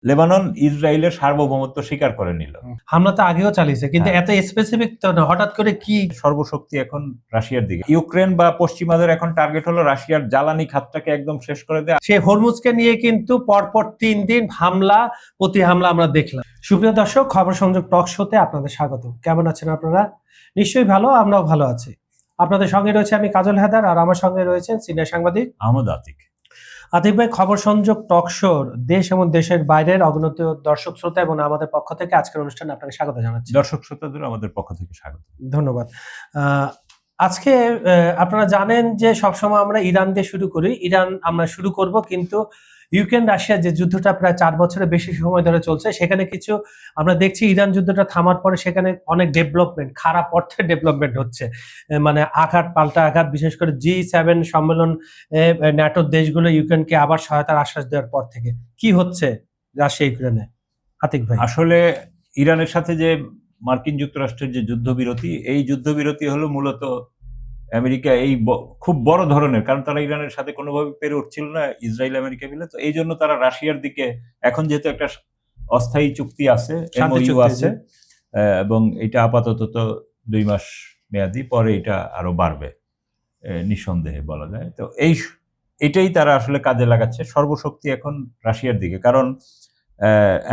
Lebanon ইসরায়েলের সার্বভৌমত্ব স্বীকার করে নিল। হামলা তো আগেও চালিয়েছে, কিন্তু এত স্পেসিফিক তো না, হঠাৎ করে কি? সর্বশক্তি এখন রাশিয়ার দিকে। ইউক্রেন বা পশ্চিমাদের এখন টার্গেট হলো রাশিয়ার জ্বালানি খাতটাকে একদম শেষ করে দেয়া। সে হরমুজকে নিয়ে কিন্তু পরপর 3 দিন হামলা প্রতি হামলা আমরা দেখলাম। সুপ্রিয় দর্শক, খবর সংযোগ টক শোতে আপনাদের স্বাগত। কেমন আছেন আপনারা? নিশ্চয়ই ভালো, আমরাও ভালো আছি। আপনাদের সঙ্গে রয়েছে আমি কাজল হায়দার, আর আমার সঙ্গে রয়েছেন সিনিয়র সাংবাদিক আহমদ আতিক। আতিক ভাই, খবর সংযোগ টক শোর দেশ এবং দেশের বাইরের অগণিত দর্শক শ্রোতা এবং আমাদের পক্ষ থেকে আজকের অনুষ্ঠানে আপনাকে স্বাগত জানাচ্ছি। দর্শক শ্রোতাদের আমাদের পক্ষ থেকে স্বাগত। ধন্যবাদ। আজকে আপনারা জানেন যে সবসময় আমরা ইরান দিয়ে শুরু করি, ইরান আমরা শুরু করব, কিন্তু ইউক্রেন রাশিয়া যে যুদ্ধটা প্রায় 4 বছরের বেশি সময় ধরে চলছে, সেখানে কিছু আমরা দেখছি ইরান যুদ্ধটা থামার পরে সেখানে অনেক ডেভেলপমেন্ট, খারাপ অর্থে ডেভেলপমেন্ট হচ্ছে। মানে আঘাত পাল্টা আঘাত, বিশেষ করে G7 সম্মেলন, ন্যাটোর দেশগুলো ইউক্রেনকে আবার সহায়তার আশ্বাস দেওয়ার পর থেকে কি হচ্ছে রাশিয়া ইউক্রেনে? আতিক ভাই, আসলে ইরানের সাথে যে মার্কিন যুক্তরাষ্ট্রের যে যুদ্ধবিরতি, এই যুদ্ধবিরতি হলো মূলত আমেরিকা এই খুব বড় ধরনের, কারণ তারা ইরানের সাথে কোনোভাবে পেরে উঠছিল না ইসরায়েল আমেরিকা মিলে। তো এই জন্য তারা রাশিয়ার দিকে এখন যেহেতু একটা অস্থায়ী চুক্তি আছে, MOU আছে, এবং এটা আপাতত তো 2 মাস মেয়াদি, পরে এটা আরো বাড়বে নিঃসন্দেহে বলা যায়। তো এটাই তারা আসলে কাজে লাগাচ্ছে। সর্বশক্তি এখন রাশিয়ার দিকে, কারণ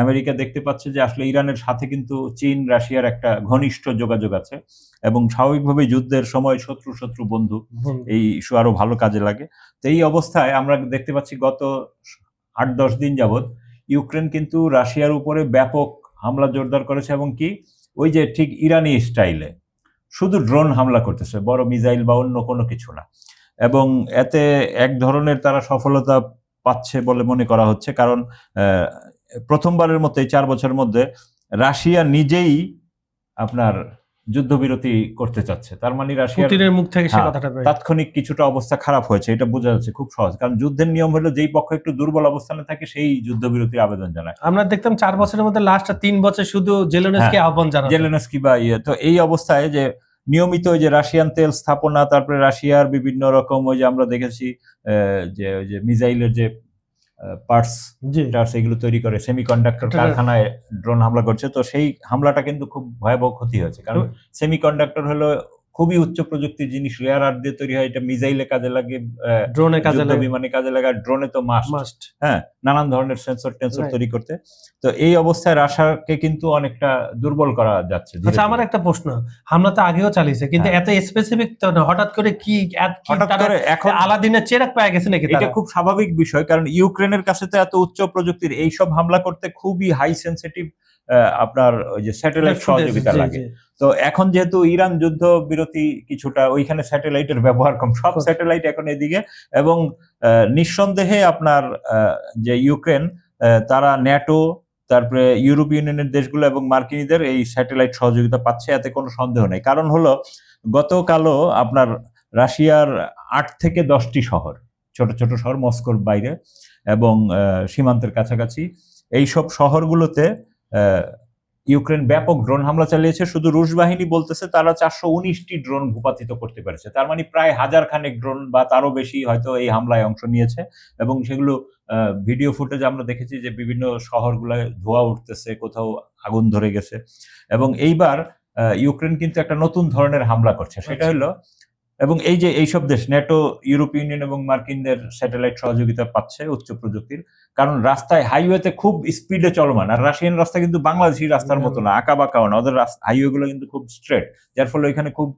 আমেরিকা দেখতে পাচ্ছে যে আসলে ইরানের সাথে কিন্তু চীন রাশিয়ার একটা ঘনিষ্ঠ যোগাযোগ আছে, এবং স্বাভাবিকভাবে যুদ্ধের সময় শত্রু শত্রু বন্ধু, এই ইস্যু আরো ভালো কাজে লাগে। তো এই অবস্থায় আমরা দেখতে পাচ্ছি গত 8-10 দিন যাবৎ ইউক্রেন কিন্তু রাশিয়ার উপরে ব্যাপক হামলা জোরদার করেছে, এবং কি ওই যে ঠিক ইরানি স্টাইলে শুধু ড্রোন হামলা করতেছে, বড় মিসাইল বা অন্য কোনো কিছু না। এবং এতে এক ধরনের তারা সফলতা পাচ্ছে বলে মনে করা হচ্ছে, কারণ প্রথমবারের মতো এই 4 বছরের মধ্যে রাশিয়া নিজেই আপনার যুদ্ধবিরতি করতে চাচ্ছে। তার মানে রাশিয়ার মুখ থেকে সে কথাটা তাৎক্ষণিক কিছুটা অবস্থা খারাপ হয়েছে, এটা বোঝা যাচ্ছে খুব সহজ। কারণ যুদ্ধের নিয়ম হলো যেই পক্ষ একটু দুর্বল অবস্থানে থাকে সেই যুদ্ধবিরতির আবেদন জানায়। আমরা দেখতাম 4 বছরের মধ্যে লাস্ট 3 বছর শুধু জেলেনস্কি আহ্বান জানাতো, জেলেনস্কি বা তো এই অবস্থায় যে নিয়মিত ওই যে রাশিয়ান তেল স্থাপনা, তারপরে রাশিয়ার বিভিন্ন রকম ওই যে আমরা দেখেছি যে ওই যে মিসাইলের যে পার্টস এগুলো তৈরি করে, সেমিকন্ডাক্টর কারখানায় ড্রোন হামলা করছে। তো সেই হামলাটা কিন্তু খুব ভয়াবহ ক্ষতি হয়েছে, কারণ সেমিকন্ডাক্টর হলো খুবই উচ্চ প্রযুক্তির জিনিস, রেয়ার আর্থ দিয়ে তৈরি হয়। এটা মিসাইলে কাজে লাগে, ড্রোনে কাজে লাগে, বিমানে কাজে লাগে, আর ড্রোনে তো মাস্ট, হ্যাঁ, নানান ধরনের সেন্সর টেন্সর তৈরি করতে। তো এই অবস্থায় রাশিয়াকে কিন্তু অনেকটা দুর্বল করা যাচ্ছে। আচ্ছা, আমার একটা প্রশ্ন, হামলা তো আগেও চালিয়েছে, কিন্তু এত স্পেসিফিক তো না, হঠাৎ করে কি হঠাৎ করে এখন আলাদিনের চেরাগ পেয়ে গেছে নাকি? এটা খুব স্বাভাবিক বিষয়, কারণ ইউক্রেনের কাছে তো এত উচ্চ প্রযুক্তির এইসব হামলা করতে খুবই হাই সেন্সিটিভ আপনার ওই যে স্যাটেলাইট সহযোগিতা লাগে। তো এখন যেহেতু ইরান যুদ্ধ বিরতি কিছুটা, ওইখানে স্যাটেলাইটের ব্যবহার কম, সব স্যাটেলাইট এখন এদিকে, এবং নিঃসন্দেহে আপনার যে ইউক্রেন, তারা ন্যাটো, তারপরে ইউরোপীয় ইউনিয়নের দেশগুলো এবং মার্কিনীদের এই স্যাটেলাইট সহযোগিতা পাচ্ছে, এতে কোনো সন্দেহ নেই। কারণ হলো গতকালও আপনার রাশিয়ার 8 থেকে 10টি শহর, ছোট ছোট শহর মস্কোর বাইরে এবং সীমান্তের কাছাকাছি, এইসব শহরগুলোতে ইউক্রেন ব্যাপক ড্রোন হামলা চালিয়েছে। শুধু রুশ বাহিনী বলতেছে তারা 419টি ড্রোন ভূপাতিত করতে পেরেছে। তার মানে প্রায় 1000 খানেক ড্রোন বা তারও বেশি হয়তো এই হামলায় অংশ নিয়েছে, এবং সেগুলো ভিডিও ফুটেজ আমরা দেখেছি যে বিভিন্ন শহরগুলোয় ধোঁয়া উঠতেছে, কোথাও আগুন ধরে গেছে। এবং এইবার ইউক্রেন কিন্তু একটা নতুন ধরনের হামলা করছে, সেটা হলো, এবং এই যে এইসব দেশ ন্যাটো, ইউরোপীয় ইউনিয়ন এবং মার্কিনদের স্যাটেলাইট সহযোগিতা পাচ্ছে উচ্চ প্রযুক্তির, কারণ রাস্তায় হাইওয়েতে খুব স্পিডে চলমান। আর রাশিয়ান রাস্তা কিন্তু বাংলাদেশি রাস্তার মতো না, আঁকা বাঁকাও না, ওদের হাইওয়ে গুলো কিন্তু খুব স্ট্রেট, যার ফলে ওইখানে খুব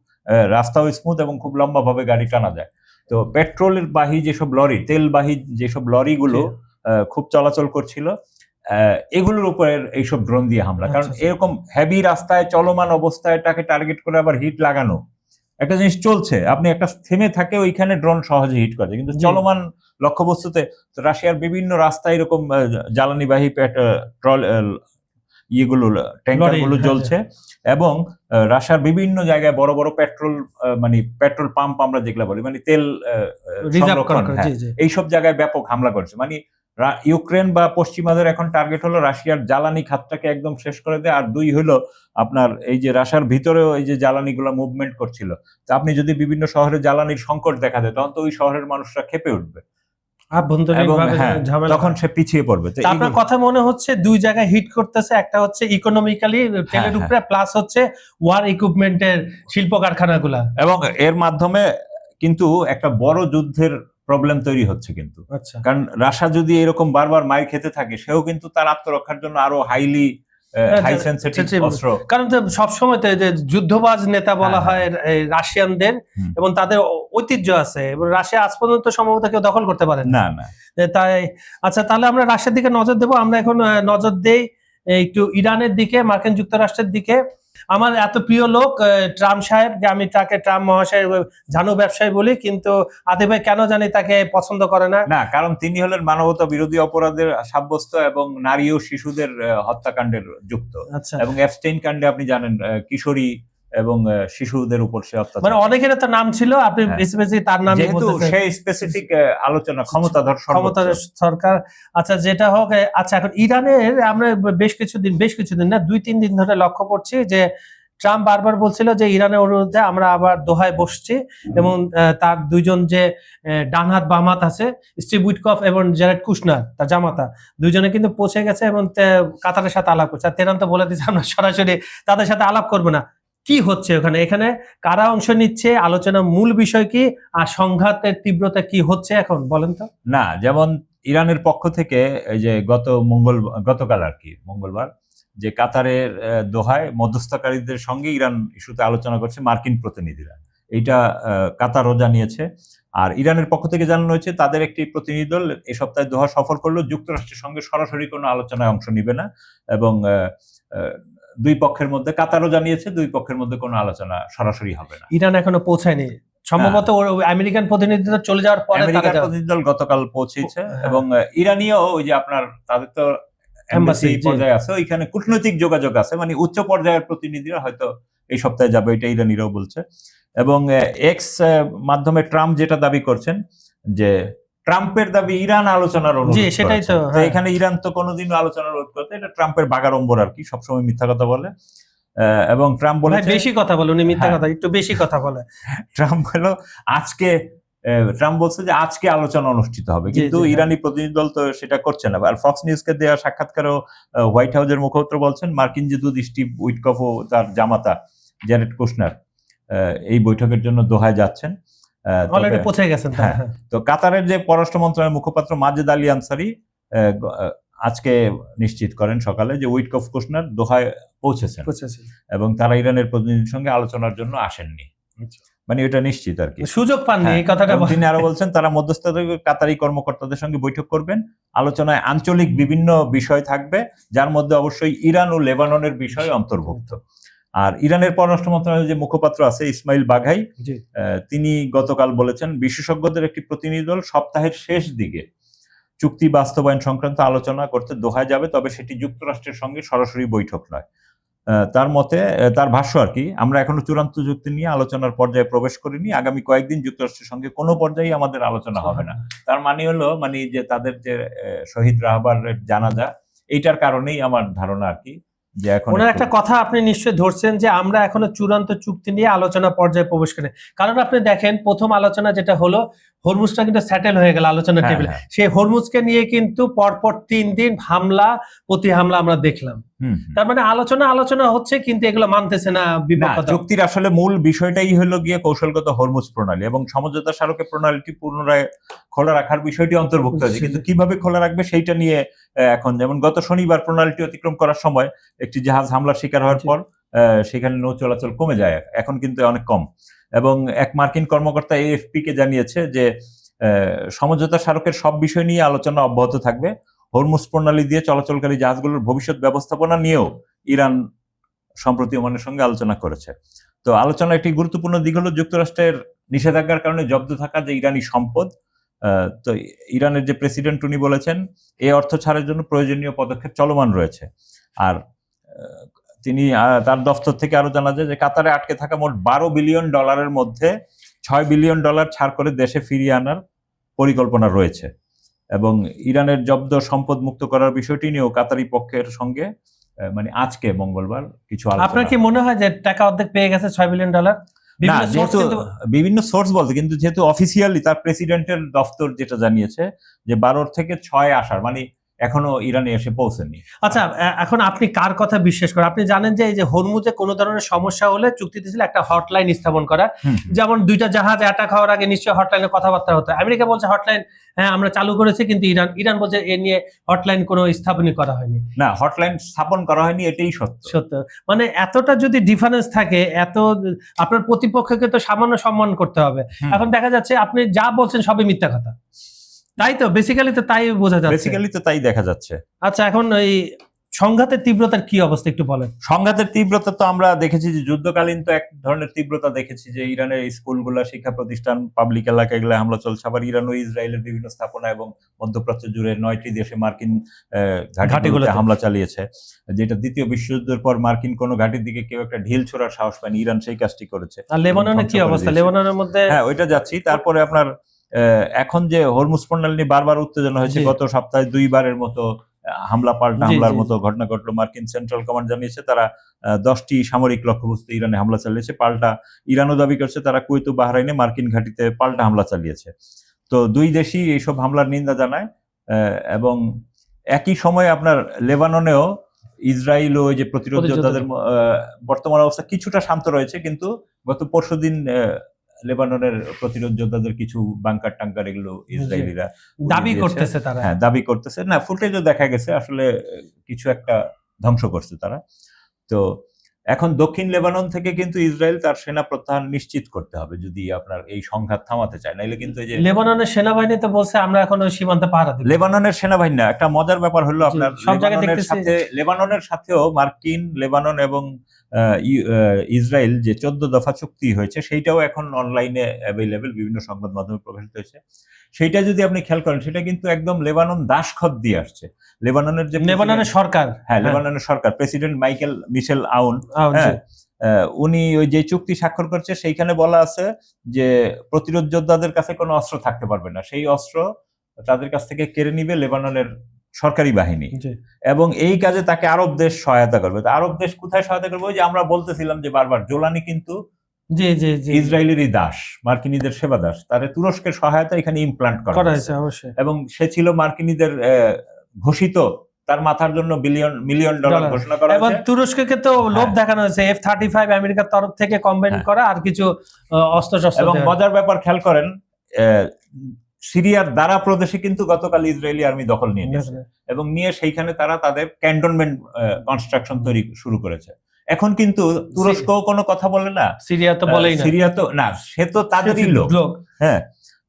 রাস্তাও স্মুথ এবং খুব লম্বা ভাবে গাড়ি টানা যায়। তো পেট্রোলের বাহী যেসব লরি, তেলবাহী যেসব লরিগুলো খুব চলাচল করছিল, এগুলোর উপরে এইসব ড্রোন দিয়ে হামলা। কারণ এরকম হেভি রাস্তায় চলমান অবস্থায় এটাকে টার্গেট করে আবার হিট লাগানো, একটা জিনিস চলছে, আপনি একটা থেমে থাকে ওইখানে ড্রোন সহজে হিট করে, কিন্তু চলমান লক্ষ্যবস্তুতে রাশিয়ার বিভিন্ন রাস্তায় এরকম জ্বালানিবাহী ইয়েগুলো, ট্যাঙ্কারগুলো জ্বলছে, এবং রাশিয়ার বিভিন্ন জায়গায় বড় বড় পেট্রোল, মানে পেট্রোল পাম্প আমরা যেগুলো বলি, মানে তেল সংরক্ষণ, এইসব জায়গায় ব্যাপক হামলা করছে। মানে ইউক্রেন বা পশ্চিমাদের এখন টার্গেট হলো রাশিয়ার জ্বালানি খাতটাকে একদম শেষ করে দেয়। আর 2 হলো আপনার এই যে রাশিয়ার ভিতরেও এই যে জ্বালানিগুলো মুভমেন্ট করছিল, তো আপনি যদি বিভিন্ন শহরে জ্বালানির সংকট দেখা দেয়, তখন তো ওই শহরের মানুষরা ক্ষেপে উঠবে। আভ্যন্তরীণ এবং ভাবে হ্যাঁ, ঝামেলা তখন হয়। সে পিছিয়ে পড়বে। তো তা আপনার কথা মনে হচ্ছে দুই জায়গায় হিট করতেছে, একটা হচ্ছে ইকোনমিক্যালি তেলের হ্যাঁ। উপরে, প্লাস হচ্ছে ওয়ার ইকুইপমেন্টের শিল্প কারখানাগুলা। এবং এর মাধ্যমে কিন্তু একটা বড় যুদ্ধের প্রবলেম তৈরি হচ্ছে কিন্তু। আচ্ছা। কারণ রাশিয়া যদি এরকম বারবার মাইর খেতে থাকে, সেও কিন্তু তার আত্মরক্ষার জন্য আরো হাইলি হাই সেনসিটিভ অস্ত্র। কারণ তো সবসময় তো এই যে যুদ্ধবাজ নেতা বলা হ্যাঁ, হয় এই রাশিয়ানদের, হুম। এবং তাদের ঐতিহ্য আছে, এবং রাশিয়া আজ পর্যন্ত সম্ভবত কেউ দখল করতে পারে না। না। তাই আচ্ছা, তাহলে আমরা রাশিয়ার দিকে নজর দেবো। আমরা এখন নজর দেই একটু ইরানের দিকে, মার্কিন যুক্তরাষ্ট্রের দিকে। আমার এত প্রিয় লোক ট্রাম্প সাহেব, যে আমি তাকে ট্রাম্প মহাশয় ঝানু ব্যবসায়ী বলি, কিন্তু আদিব ভাই কেন জানি তাকে পছন্দ করে না। না, কারণ তিনি হলেন মানবতা বিরোধী অপরাধের সাব্যস্ত এবং নারী ও শিশুদের হত্যাকাণ্ডের যুক্ত। আচ্ছা, এবং এপস্টেইন কাণ্ডে আপনি জানেন কিশোরী এবং শিশুদের উপর সে মানে অত্যাচার। অনেকের তো নাম ছিল, আপনি হ্যাঁ। স্পেসিফিক তার নামই যেহেতু বলতেছেন। সেই স্পেসিফিক আলোচনা ক্ষমতাধর ক্ষমতার সর্বোচ্চ। সরকার। আচ্ছা, যেটা হোক, আচ্ছা এখন ইরানের আমরা বেশ কিছুদিন না, 2-3 দিন ধরে লক্ষ্য করছি যে ট্রাম্প বারবার বলছিল যে ইরানের অনুরোধে আমরা আবার দোহায় বসছি, এবং তার দুইজন যে ডান হাত বাম হাত আছে, স্টিভ উইটকফ এবং জেরেড কুশনার তার জামাতা, দুইজনে কিন্তু পৌঁছে গেছে এবং কাতারের সাথে আলাপ করছে। আর তেহরান তো বলে দিচ্ছে আমরা সরাসরি তাদের সাথে আলাপ করবো না। কি হচ্ছে এখানে কারা অংশ নিচ্ছে, আলোচনা মূল বিষয় কি, আর সংঘাতের তীব্রতা কি হচ্ছে এখন বলেন তো? না, যেমন ইরানের পক্ষ থেকে এই যে গতকাল আর কি মঙ্গলবার যে কাতারের দোহায় মধ্যস্থকারীদের সঙ্গে ইরান ইস্যুতে আলোচনা করছে মার্কিন প্রতিনিধিরা, এইটা কাতারও জানিয়েছে। আর ইরানের পক্ষ থেকে জানানো হয়েছে তাদের একটি প্রতিনিধি দল এই সপ্তাহে দোহা সফর করলেও যুক্তরাষ্ট্রের সঙ্গে সরাসরি কোনো আলোচনায় অংশ নিবে না, এবং দুই পক্ষের মধ্যে, কাতারও জানিয়েছে দুই পক্ষের মধ্যে কোনো আলোচনা সরাসরি হবে না। ইরান এখনো পৌঁছায়নি সম্ভবত, আমেরিকান প্রতিনিধি দল চলে যাওয়ার পরে আমেরিকান প্রতিনিধি দল গতকাল পৌঁছেছে। হ্যাঁ। এবং ইরানীয় ওই যে আপনার তাদের তো এমবাসি পর্যায়ে আছে, ওইখানে কূটনৈতিক যোগাযোগ আছে, মানে উচ্চ পর্যায়ের প্রতিনিধিরা হয়তো এই সপ্তাহে যাবে, এটা ইরানিরাও বলছে। এবং এক্স মাধ্যমে ট্রাম্প যেটা দাবি করছেন যে ট্রাম্পের দাবি ইরান আলোচনার অনুরোধ সেটাই করেছে। তো, তো এখানে ইরান তো কোনোদিনও আলোচনার অনুরোধ করতে, এটা ট্রাম্পের বাগাড়ম্বর আর কি, সবসময় মিথ্যা কথা বলে। এবং ট্রাম্প বলে বেশি কথা বলে, উনি মিথ্যা কথা, একটু বেশি কথা বলে। ট্রাম্প হলো ট্রাম্প বলছে যে আজকে আলোচনা অনুষ্ঠিত হবে, কিন্তু ইরানি প্রতিনিধি দল তো সেটা করছে না। আর ফক্স নিউজকে দেওয়া সাক্ষাৎকারেও হোয়াইট হাউসের মুখপাত্র বলছেন মার্কিন যে দূত স্টিভ উইটকফ ও তার জামাতা জেরেড কুশনার এই বৈঠকের জন্য দোহায় যাচ্ছেন, অলরেডি পৌঁছে গেছেন। তো কাতারের যে পররাষ্ট্র মন্ত্রণালয়ের মুখপাত্র মাজেদ আলী আনসারি আজকে নিশ্চিত করেন সকালে যে উইটকফ কুশনার দোহায় পৌঁছেছেন এবং তারা ইরানের প্রতিনিধির সঙ্গে আলোচনার জন্য আসেননি, মানে এটা নিশ্চিত আর কি, সুযোগ পাননি এই কথাটা। তিনি আরো বলছেন তারা মধ্যস্থতা কাতারি কর্মকর্তাদের সঙ্গে বৈঠক করবেন, আলোচনায় আঞ্চলিক বিভিন্ন বিষয় থাকবে, যার মধ্যে অবশ্যই ইরান ও লেবাননের বিষয় অন্তর্ভুক্ত। আর ইরানের পররাষ্ট্র মন্ত্রণালয়ের যে মুখপাত্র আছে ইসমাইল বাঘাই, তিনি গতকাল বলেছেন বিশেষজ্ঞদের একটি প্রতিনিধি দল সপ্তাহের শেষ দিকে চুক্তি বাস্তবায়ন সংক্রান্ত আলোচনা করতে দোহায় যাবে, তবে সেটি যুক্তরাষ্ট্রের সঙ্গে সরাসরি বৈঠক নয়। তার মতে, তার ভাষ্য আর কি, আমরা এখনো চূড়ান্ত যুক্তি নিয়ে আলোচনার পর্যায়ে প্রবেশ করিনি, আগামী কয়েকদিন যুক্তরাষ্ট্রের সঙ্গে কোনো পর্যায়ে আমাদের আলোচনা হবে না। তার মানে হলো মানে যে তাদের যে শহীদ রাহবারের জানাজা, এইটার কারণেই আমার ধারণা আর কি, যে এখন ওনার একটা কথা আপনি নিশ্চয়ই ধরছেন যে আমরা এখনো চূড়ান্ত চুক্তি নিয়ে আলোচনা পর্যায়ে প্রবেশ করি। কারণ আপনি দেখেন প্রথম আলোচনা যেটা হলো, হরমুজটা কিন্তু সেটেল হয়ে গেল আলোচনা টেবিলে। সেই হরমুজকে নিয়ে কিন্তু পরপর 3 দিন প্রতি হামলা আমরা দেখলাম। তার মানে আলোচনা হচ্ছে, কিন্তু এগুলো মানতেছে না বিপক্ষতা। চুক্তির আসলে মূল বিষয়টাই হলো গিয়ে কৌশলগত হরমুজ প্রণালী এবং সমঝোতা স্মারকের প্রণালীটি পুনরায় খোলা রাখার বিষয়টি অন্তর্ভুক্ত আছে, কিন্তু কিভাবে খোলা রাখবে সেইটা নিয়ে এখন, যেমন গত শনিবার প্রণালীটি অতিক্রম করার সময় একটি জাহাজ হামলার শিকার হওয়ার পর সেখানে নৌ চলাচল কমে যায়, এখন কিন্তু অনেক কম। এবং এক মার্কিন কর্মকর্তা এএফপি কে জানিয়েছে যে সমঝোতা স্মারকের সব বিষয় নিয়ে আলোচনা অব্যাহত থাকবে, হরমুজ প্রণালী দিয়ে চলাচলকারী জাহাজগুলোর ভবিষ্যৎ ব্যবস্থাপনা নিয়েও ইরান সম্প্রতি ওমানের সঙ্গে আলোচনা করেছে। তো আলোচনার একটি গুরুত্বপূর্ণ দিক হলো যুক্তরাষ্ট্রের নিষেধাজ্ঞার কারণে জব্দ থাকা যে ইরানি সম্পদ। তো ইরানের যে প্রেসিডেন্ট উনি বলেছেন এই অর্থ ছাড়ের জন্য প্রয়োজনীয় পদক্ষেপ চলমান রয়েছে। আর তিনি তার দফতর থেকে আরো জানা যায় যে কাতারে আটকে থাকা মোট $12 বিলিয়ন মধ্যে $6 বিলিয়ন ছাড় করে দেশে ফিরিয়ে আনার পরিকল্পনা রয়েছে এবং ইরানের জব্দ সম্পদ মুক্ত করার বিষয়টি নিয়েও কাতারি পক্ষের সঙ্গে মানে আজকে মঙ্গলবার কিছু আলোচনা। আপনার কি মনে হয় যে টাকা অর্ধেক পেয়ে গেছে $6 বিলিয়ন? বিভিন্ন source যেহেতু কিন্তু বিভিন্ন সোর্স বলতে, কিন্তু যেহেতু অফিসিয়ালি তার প্রেসিডেন্টের দপ্তর যেটা জানিয়েছে যে 12 থেকে 6 আসার, মানে এখনো ইরানে এসে পৌঁছেনি। আচ্ছা, এখন আপনি কার কথা বিশ্বাস করেন? আপনি জানেন যে এই যে হরমুজে কোনো ধরনের সমস্যা হলে চুক্তিতে ছিল একটা হটলাইন স্থাপন করা, যেমন দুইটা জাহাজ অ্যাটাক হওয়ার আগে নিশ্চয়ই হটলাইনে কথাবার্তা হতো। আমেরিকা বলছে হটলাইন হ্যাঁ আমরা চালু করেছি, কিন্তু ইরান বলছে এ নিয়ে হটলাইন কোনো স্থাপনই করা হয়নি। না, হটলাইন স্থাপন করা হয়নি, এটাই সত্য। সত্য, মানে এতটা যদি ডিফারেন্স থাকে, এত আপনার প্রতিপক্ষকে তো সামান্য সম্মান করতে হবে। এখন দেখা যাচ্ছে আপনি যা বলছেন সবই মিথ্যা কথা, তাই তো বেসিক্যালি তো তাই বোঝা যাচ্ছে। বেসিক্যালি তো তাই দেখা যাচ্ছে। আচ্ছা, এখন এই সংঘাতের তীব্রতার কি অবস্থা একটু বলেন। সংঘাতের তীব্রতা তো আমরা দেখেছি যে যুদ্ধকালীন তো এক ধরনের তীব্রতা দেখেছি, যে ইরানের স্কুলগুলা, শিক্ষা প্রতিষ্ঠান, পাবলিক এলাকা, এগুলো হামলা চলছে। আবার ইরান ও ইসরায়েলের বিভিন্ন স্থাপনা এবং মধ্যপ্রাচ্য জুড়ে 9টি দেশে মার্কিন ঘাঁটিগুলোতে হামলা চালিয়েছে, যেটা দ্বিতীয় বিশ্বযুদ্ধের পর মার্কিন কোনো ঘাঁটির দিকে কেউ একটা ঢিল ছোড়ার সাহস পায়নি। ইরান সেই কাজটি করেছে। আর লেবাননের কি অবস্থা? লেবাননের মধ্যে হ্যাঁ, ওইটা যাচ্ছি। তারপরে আপনার এখন যে হরমুজ প্রণালী নিয়ে বারবার উত্তেজনা হয়েছে, গত সপ্তাহে 2বারের মতো হামলা পাল্টা হামলার মতো ঘটনা ঘটলো। মার্কিন সেন্ট্রাল কমান্ড জানিয়েছে তারা 10টি সামরিক লক্ষ্যবস্তু ইরানে হামলা চালিয়েছে। পাল্টা ইরানও দাবি করছে তারা কুয়েত ও বাহরাইনে মার্কিন ঘাঁটিতে পাল্টা হামলা চালিয়েছে। তো দুই দেশই এইসব হামলার নিন্দা জানায়। এবং একই সময়ে আপনার লেবাননেও ইসরায়েল ও যে প্রতিরোধ যোদ্ধাদের বর্তমান অবস্থা কিছুটা শান্ত রয়েছে, কিন্তু গত পরশুদিন লেবাননের প্রতিরোধ যোদ্ধাদের কিছু বাংকার টাঙ্কার এগুলো ইসরায়েলিরা দাবি করতেছে তারা। হ্যাঁ, দাবি করতেছে। না, ফুটেজও দেখা গেছে আসলে কিছু একটা ধ্বংস করছে তারা। তো এখন দক্ষিণ লেবানন থেকে কিন্তু ইসরায়েল তার সেনা প্রত্যাহার নিশ্চিত করতে হবে যদি আপনার এই সংঘাত থামাতে চায়, নাইলে কিন্তু এই যে লেবাননের সেনাবাহিনী তো বলছে আমরা এখন ওই সীমান্তে পাহারা দিব। লেবাননের সেনাবাহিনী না, একটা মজার ব্যাপার হলো আপনার লেবাননের সাথেও মার্কিন, লেবানন এবং ইসরায়েল যে 14 দফা চুক্তি হয়েছে সেইটাও এখন অনলাইনে অ্যাভেলেবেল, বিভিন্ন সংবাদ মাধ্যমে প্রকাশিত হয়েছে। সেইটা যদি আপনি খেয়াল করেন, সেটা কিন্তু একদম লেবানন দাসখত দিয়ে আসছে। লেবাননের যে লেবাননের সরকার, হ্যাঁ, লেবাননের সরকার, প্রেসিডেন্ট মিশেল আউন, উনি ওই যে চুক্তি স্বাক্ষর করছে সেইখানে বলা আছে যে প্রতিরোধ যোদ্ধাদের কাছে কোনো অস্ত্র থাকতে পারবে না, সেই অস্ত্র তাদের কাছ থেকে কেড়ে নিবে লেবাননের সরকারি বাহিনী, এবং এই কাজে তাকে আরব দেশ সহায়তা করবে। আরব দেশ কোথায় সহায়তা করবে? ওই যে আমরা বলতেছিলাম যে বারবার, জোলানি কিন্তু ইসরায়েলেরই দাস, মার্কিনীদের সেবা দাস, তার তুরস্কের সহায়তা এখানে ইমপ্লান্ট করা হয়েছে এবং সে ছিল মার্কিনীদের ঘোষিত, তার মাথার জন্য মিলিয়ন ডলার ঘোষণা করা হয়েছে। এবার তুরস্ককে তো লোভ দেখানো হয়েছে F-35 আমেরিকার তরফ থেকে কম্বাইন করা আর কিছু অস্ত্র। এবং মজার ব্যাপার খেয়াল করেন, সিরিয়ার দারা প্রদেশে কিন্তু গতকাল ইসরায়েলি আর্মি দখল নিয়ে নিয়েছে এবং নিয়ে সেইখানে তারা তাদের ক্যান্টনমেন্ট কনস্ট্রাকশন তৈরি শুরু করেছে। এখন কিন্তু তুরস্ক কোনো কথা বলে না, সিরিয়া তো বলেই না, সিরিয়া তো না, সে তো তাদেরই লোক। হ্যাঁ,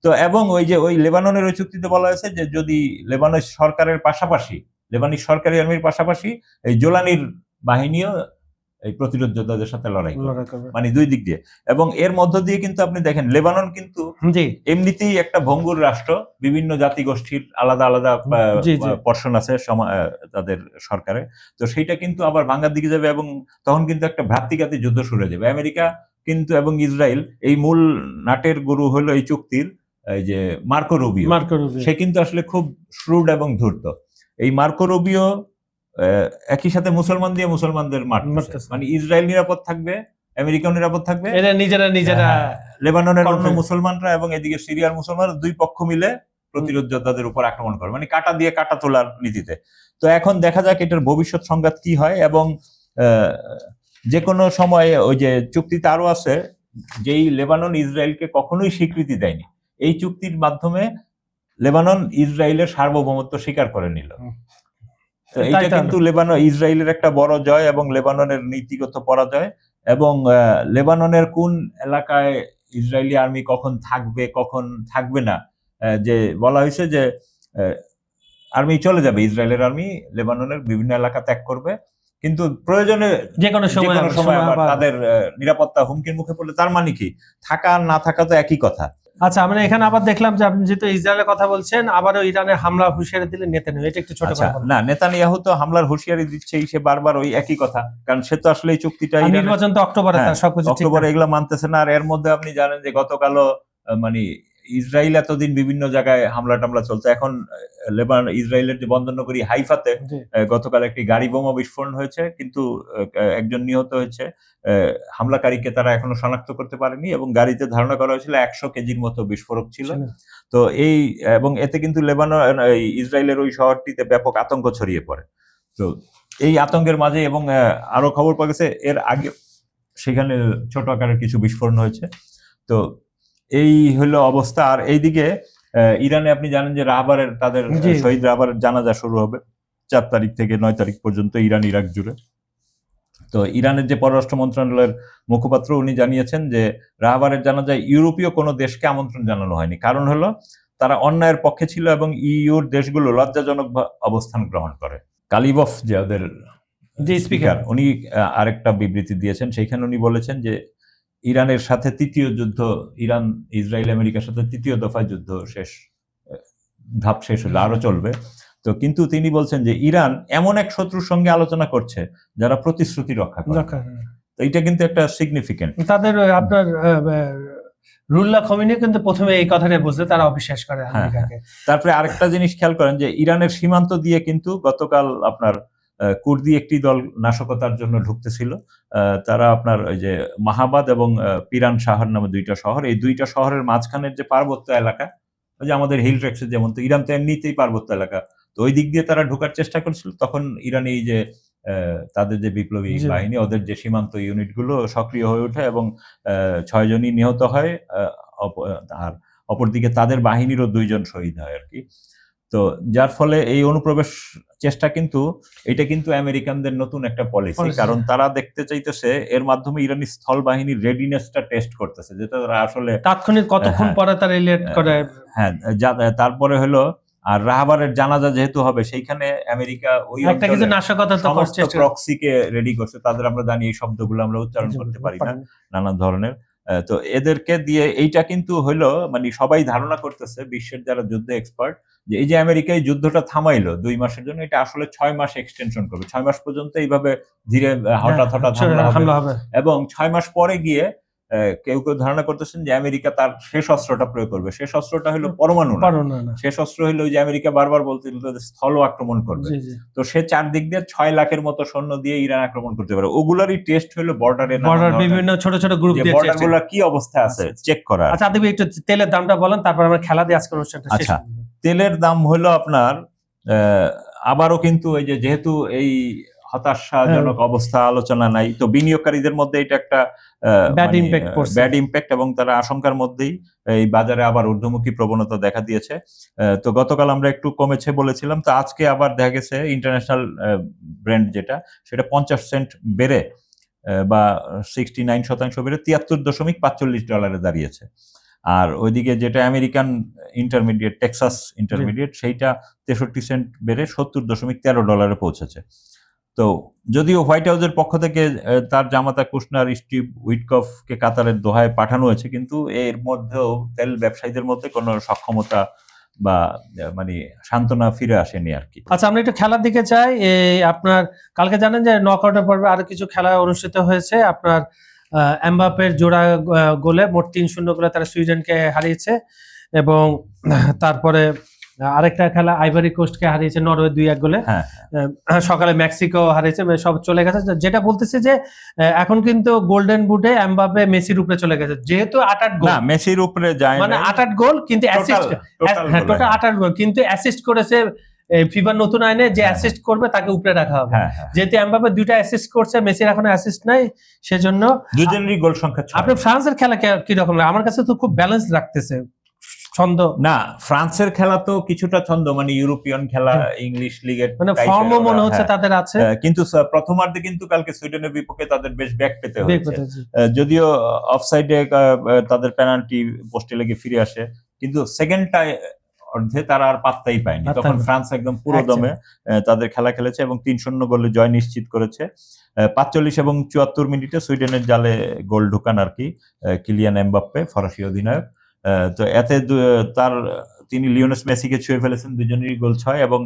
তো এবং ওই লেবাননের ওই চুক্তিতে বলা হয়েছে যে যদি লেবানন সরকারের পাশাপাশি, লেবানিজ সরকারি আর্মির পাশাপাশি এই জোলানির বাহিনীও এই প্রতিরোধ যোদ্ধাদের সাথে লড়াই করবে, মানে দুই দিক দিয়ে। এবং এর মধ্য দিয়ে কিন্তু আপনি দেখেন লেবানন কিন্তু এমনিতেই একটা ভঙ্গুর রাষ্ট্র, বিভিন্ন জাতিগোষ্ঠীর আলাদা আলাদা পোরশন আছে তাদের সরকারে, তো সেইটা কিন্তু আবার ভাঙার দিকে যাবে এবং তখন কিন্তু একটা ভ্রাতৃঘাতী যুদ্ধ শুরু হয়ে যাবে। আমেরিকা কিন্তু এবং ইসরায়েল, এই মূল নাটের গুরু হলো এই চুক্তির এই যে মার্কো রুবিও, সে কিন্তু আসলে খুব শ্রুড এবং ধূর্ত। এই মার্কো রুবিও একই সাথে মুসলমান দিয়ে মুসলমানদের মারতেছে, মানে ইসরায়েল নিরাপদ থাকবে, আমেরিকাও নিরাপদ থাকবে, নিজেরা লেবাননের অন্য মুসলমানরা এবং এদিকে সিরিয়ার মুসলমান, দুই পক্ষ মিলে প্রতিরোধ যোদ্ধাদের উপর আক্রমণ করে, মানে কাটা দিয়ে কাটা তোলার নীতিতে। তো এখন দেখা যাক এটার ভবিষ্যৎ সংঘাত কি হয়। এবং যে কোনো সময়ে ওই যে চুক্তিতে আরো আছে, যেই লেবানন ইসরায়েলকে কখনোই স্বীকৃতি দেয়নি, এই চুক্তির মাধ্যমে লেবানন ইসরায়েলের সার্বভৌমত্ব স্বীকার করে নিল। এইটা কিন্তু ইসরায়েলের একটা বড় জয় এবং লেবাননের নীতিগত পরাজয়। এবং লেবাননের কোন এলাকায় ইসরায়েলি আর্মি কখন থাকবে কখন থাকবে না, যে বলা হয়েছে যে আর্মি চলে যাবে, ইসরায়েলের আর্মি লেবাননের বিভিন্ন এলাকা ত্যাগ করবে, কিন্তু প্রয়োজনে যে কোনো সময় তাদের নিরাপত্তা হুমকির মুখে পড়লে, তার মানে কি থাকা আর না থাকা তো একই কথা। আচ্ছা, আমরা এখানে আবার দেখলাম যে আপনি যেহেতু ইসরায়েলের কথা বলছেন, আবারও ইরানের হামলা হুঁশিয়ারি দিলেন নেতানিয়াহু, এটা একটু ছোট করে বলুন। না, নেতানিয়াহু তো হামলার হুঁশিয়ারি দিচ্ছেই, সে বারবার ওই একই কথা, কারণ সে তো আসলে এই চুক্তিটা, নির্বাচন তো অক্টোবরে, তার সবকিছু অক্টোবরে এগুলা মানতেছে না। আর এর মধ্যে আপনি জানেন যে গতকালও মানে ইসরায়েল এতদিন বিভিন্ন জায়গায় হামলা টামলা চলছে, এখন লেবানন ইসরায়েলের যে বন্দরনগরী হাইফাতে গতকাল একটি গাড়ি বোমা বিস্ফোরণ হয়েছে, কিন্তু একজন নিহত হয়েছে। হামলাকারীকে তারা এখনো শনাক্ত করতে পারেনি এবং গাড়িতে ধারণা করা হয়েছিল 100 কেজির মতো বিস্ফোরক ছিল। তো এবং এতে কিন্তু ইসরায়েলের ওই শহরটিতে ব্যাপক আতঙ্ক ছড়িয়ে পড়ে। তো এই আতঙ্কের মাঝে এবং আরো খবর পাওয়া গেছে এর আগে সেখানে ছোট আকারের কিছু বিস্ফোরণ হয়েছে। তো এই হলো অবস্থা। আর এইদিকে ইরানে আপনি জানেন যে রাহবারের তাদের শহীদ রাহবারের জানাজা শুরু হবে 4 তারিখ থেকে 9 তারিখ পর্যন্ত ইরান ইরাক জুড়ে। তো ইরানের যে পররাষ্ট্র মন্ত্রণালয়ের মুখপাত্র উনি জানিয়েছেন যে রাহবারের জানাজায় ইউরোপীয় কোনো দেশকে আমন্ত্রণ জানানো হয়নি, কারণ হলো তারা অন্যায়ের পক্ষে ছিল এবং ইইউর দেশগুলো লজ্জাজনক অবস্থান গ্রহণ করে। কালিবফ যে ওদের স্পিকার, উনি আরেকটা বিবৃতি দিয়েছেন, সেইখানে উনি বলেছেন যে ইরানের সাথে তৃতীয় যুদ্ধ, ইরান ইসরায়েল আমেরিকার সাথে তৃতীয় দফায় যুদ্ধ ধাপ শেষ হলো, আরো চলবে। তো কিন্তু তিনি বলছেন যে ইরান এমন এক শত্রুর সঙ্গে আলোচনা করছে যারা প্রতিশ্রুতি রক্ষা করে। তো এটা কিন্তু একটা সিগনিফিকেন্ট। তাদের আপনার রুল্লাহ খমিনি কিন্তু প্রথমে এই কথাটা বলছে, তারা অবিশ্বাস করে আমেরিকাকে। তারপরে আরেকটা জিনিস খেয়াল করেন যে ইরানের সীমান্ত দিয়ে কিন্তু গতকাল আপনার কুর্দি একটি দল নাশকতার জন্য ঢুকতেছিল। তারা আপনার ওই যে মাহাবাদ এবং পিরান শাহর নামে দুইটা শহর, এই দুইটা শহরের মাঝখানের যে পার্বত্য এলাকা, ওই যে আমাদের হিল ট্রেক্সের যেমন, তো ইরান তো এমনিতেই পার্বত্য এলাকা, তো ওই দিক দিয়ে তারা ঢোকার চেষ্টা করছিল। তখন ইরানি যে তাদের যে বিপ্লবী বাহিনী, ওদের যে সীমান্ত ইউনিটগুলো সক্রিয় হয়ে ওঠে এবং 6 জনই নিহত হয়, আর অপরদিকে তাদের বাহিনীরও 2 জন শহীদ হয় আর কি। তো যার ফলে এই অনুপ্রবেশ চেষ্টা কিন্তু এটা কিন্তু আমেরিকানদের নতুন একটা পলিসি, কারণ তারা দেখতে চাইতেছে এর মাধ্যমে ইরানি স্থল বাহিনীর রেডিনেসটা টেস্ট করতেছে, যেটা তারা আসলে তাৎক্ষণিক কতক্ষণ পরে তারা রিলেট করে। হ্যাঁ, তারপরে হলো আর রাহবারের জানাজা যেহেতু হবে, সেইখানে আমেরিকা ওই প্রক্সিকে রেডি করছে। তাদের আমরা জানি এই শব্দগুলো আমরা উচ্চারণ করতে পারি না, নানা ধরনের। তো এদেরকে দিয়ে এইটা কিন্তু হইলো, মানে সবাই ধারণা করতেছে বিশ্বের যারা যুদ্ধ এক্সপার্ট, যে এই যে আমেরিকা এই যুদ্ধটা থামাইলো 2 মাসের জন্য, এটা আসলে 6 মাস এক্সটেনশন করবে। 6 মাস পর্যন্ত এইভাবে ধীরে হঠাৎ হামলা হবে এবং 6 মাস পরে গিয়ে কেউ কেউ ধারণা করতেছেন যে আমেরিকা তার শেষ অস্ত্রটা প্রয়োগ করবে। শেষ অস্ত্রটা হলো পরমাণু না, শেষ অস্ত্র হলো ওই যে আমেরিকা বারবার বলছিল স্থল আক্রমণ করবে। তো সে 4 দিক দিয়ে 6 লাখের মতো সৈন্য দিয়ে ইরান আক্রমণ করতে পারে। ওগুলারই টেস্ট হলো বর্ডারে, বিভিন্ন ছোট ছোট গ্রুপ দিয়ে বর্ডারগুলো কি অবস্থায় আছে চেক করা। আচ্ছা, আপনি একটু তেলের দামটা বলেন, তারপর আমরা খেলা দিয়ে আজকের অনুষ্ঠানটা শেষ করব। তেলের দাম হলো আপনার আবারও কিন্তু ওই যে যেহেতু এই হতাশাজনক অবস্থা আলোচনা নাই, তো বিনিয়োগকারীদের মধ্যে এটা একটা ব্যাড ইম্প্যাক্ট এবং তারা আশঙ্কার মধ্যেই এই বাজারে আবার ঊর্ধ্বমুখী প্রবণতা দেখা দিয়েছে। তো গতকাল আমরা একটু কমেছে বলেছিলাম, তো আজকে আবার দেখা গেছে ইন্টারন্যাশনাল ব্র্যান্ড যেটা, সেটা 50 সেন্ট বেড়ে বা 69% বেড়ে $73.45 দাঁড়িয়েছে। আর ওইদিকে যেটা আমেরিকান ইন্টারমিডিয়েট, টেক্সাস ইন্টারমিডিয়েট, সেইটা 63 সেন্ট বেড়ে $70.13 পৌঁছেছে। তো যদিও হোয়াইট হাউসের পক্ষ থেকে তার জামাতা কুশনার স্টিভ উইটকফকে কাতারের দোহায় পাঠানো হয়েছে, কিন্তু এর মধ্যেও তেল ব্যবসায়ীদের মধ্যে কোনো সক্ষমতা বা মানে সান্ত্বনা ফিরে আসেনি আর কি। আচ্ছা, আমরা একটু খেলার দিকে চাই। আপনার কালকে জানেন যে নকআউটের পর্বে আরো কিছু খেলা অনুষ্ঠিত হয়েছে। আপনার এমবাপ্পের জোড়া গোলে মোট 3-0 গোলে তারা সুইডেনকে হারিয়েছে এবং তারপরে আরেকটা খেলা আইভরি কোস্টকে হারিয়েছে নরওয়ে 2-1 গোলে। সকালে মেক্সিকো হারিয়েছে, সব চলে গেছে। যেটা বলতেছে যে এখন কিন্তু গোল্ডেন বুটে এমবাপ্পে মেসির উপরে চলে গেছে, যেহেতু 8-8 গোল। না, মেসির উপরে যায় না, মানে 8-8 গোল, কিন্তু অ্যাসিস্ট টোটাল 8-8 গোল, কিন্তু অ্যাসিস্ট করেছে ফিফার নতুন আইনে যে অ্যাসিস্ট করবে তাকে উপরে রাখা হবে। যেহেতু এমবাপ্পে 2টা অ্যাসিস্ট করছে, মেসির এখনো অ্যাসিস্ট নাই, সেজন্য দুজনেরই গোল সংখ্যা 6। আপনি ফ্রান্সের খেলা কি রকম লাগে? আমার কাছে তো খুব ব্যালেন্স রাখতেছে ছন্দ। না, ফ্রান্সের খেলা তো কিছুটা ছন্দ, মানে ইউরোপিয়ান খেলা, ইংলিশ লিগের মানে ফর্মও মনে হচ্ছে তাদের আছে, কিন্তু প্রথমার্ধে কিন্তু কালকে সুইডেনের বিপক্ষে তাদের বেশ ব্যাক পেতে হয়েছে। যদিও অফসাইডে তাদের পেনাল্টি পোস্টে লেগে ফিরে আসে, কিন্তু সেকেন্ডটা অর্ধে তারা আর পাত্তাই পায়নি। তখন ফ্রান্স একদম পুরো দমে তাদের খেলা খেলেছে এবং 3-0 গোলে জয় নিশ্চিত করেছে। 45 এবং 74 মিনিটে সুইডেনের জালে গোল ঢুকান আর কি কিলিয়ান এমবাপ্পে, ফরাসি অধিনায়ক। তো এতে তিনি লিওনেল মেসিকে ছুঁয়ে ফেলেছেন, দুজনেরই গোল 6 এবং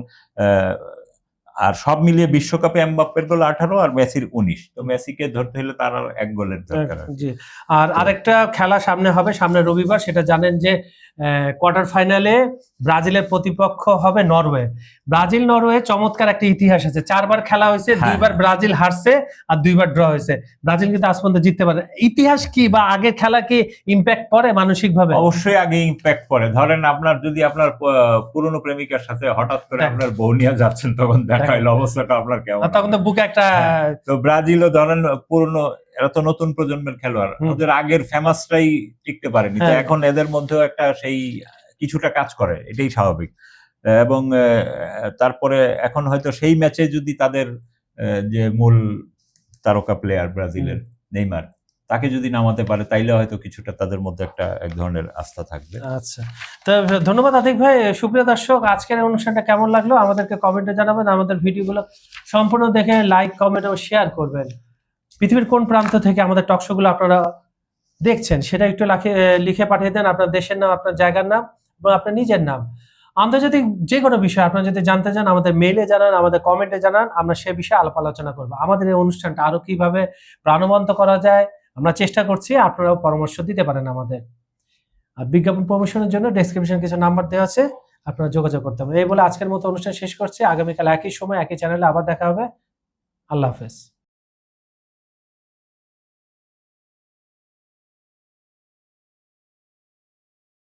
আর সব মিলিয়ে বিশ্বকাপে এমবাপ্পের গোল 18 আর মেসির 19। তো মেসিকে ধরতে হলে তার আর 1 গোলের দরকার। আর আরেকটা খেলা সামনে হবে, সামনে রবিবার, সেটা জানেন যে কোয়ার্টার ফাইনালে ব্রাজিলের প্রতিপক্ষ হবে নরওয়ে। ব্রাজিল নরওয়ে চমৎকার একটা ইতিহাস আছে, 4 বার খেলা হয়েছে, 2 বার ব্রাজিল হারছে আর 2 বার ড্র হয়েছে। ব্রাজিল কিন্তু আজ পর্যন্ত জিততে পারে। ইতিহাস কি বা আগের খেলা কি ইম্প্যাক্ট পড়ে মানসিক ভাবে? অবশ্যই আগে ইম্প্যাক্ট পড়ে। ধরেন আপনার যদি আপনার পুরনো প্রেমিকার সাথে হঠাৎ করে আপনার বউ নিয়ে যাচ্ছেন, তখন দেখা হলো অবস্থাটা আপনার কেমন, তখন তো বুকে একটা তো ব্রাজিলও ধরেন পুরনো, এরা তো নতুন প্রজন্মের খেলোয়াড়, ওদের আগের ফেমাসটাই টিকতে পারেনি, তো এখন এদের মধ্যেও একটা সেই কিছুটা কাজ করে, এটাই স্বাভাবিক। এবং তারপরে এখন হয়তো সেই ম্যাচে যদি তাদের যে মূল তারকা প্লেয়ার ব্রাজিলের নেইমার, তাকে যদি নামাতে পারে তাইলে হয়তো কিছুটা তাদের মধ্যে একটা এক ধরনের আস্থা থাকবে। আচ্ছা, তো ধন্যবাদ আতিক ভাই। সুপ্রিয় দর্শক, আজকের অনুষ্ঠানটা কেমন লাগলো আমাদেরকে কমেন্টে জানাবেন। আমাদের ভিডিওগুলো সম্পূর্ণ দেখে লাইক, কমেন্ট ও শেয়ার করবেন। পৃথিবীর কোন প্রান্ত থেকে আমাদের টকশোগুলো আপনারা দেখছেন সেটা একটু লিখে পাঠিয়ে দেন, আপনার দেশের নাম, আপনার জায়গার নাম এবং আপনার নিজের নাম। আন্তর্জাতিক যে কোনো বিষয় আপনারা যদি জানতে চান আমাদের মেইলে জানান, আমাদের কমেন্টে জানান, আমরা সে বিষয়ে আলাপ আলোচনা করবো। আমাদের এই অনুষ্ঠানটা আরো কিভাবে প্রাণবন্ত করা যায় আমরা চেষ্টা করছি, আপনারাও পরামর্শ দিতে পারেন আমাদের। আর বিজ্ঞাপন প্রমোশনের জন্য ডেসক্রিপশন কিছু নাম্বার দেওয়া আছে, আপনারা যোগাযোগ করতে পারেন। এই বলে আজকের মতো অনুষ্ঠান শেষ করছি। আগামীকাল একই সময় একই চ্যানেলে আবার দেখা হবে। আল্লাহ হাফেজ।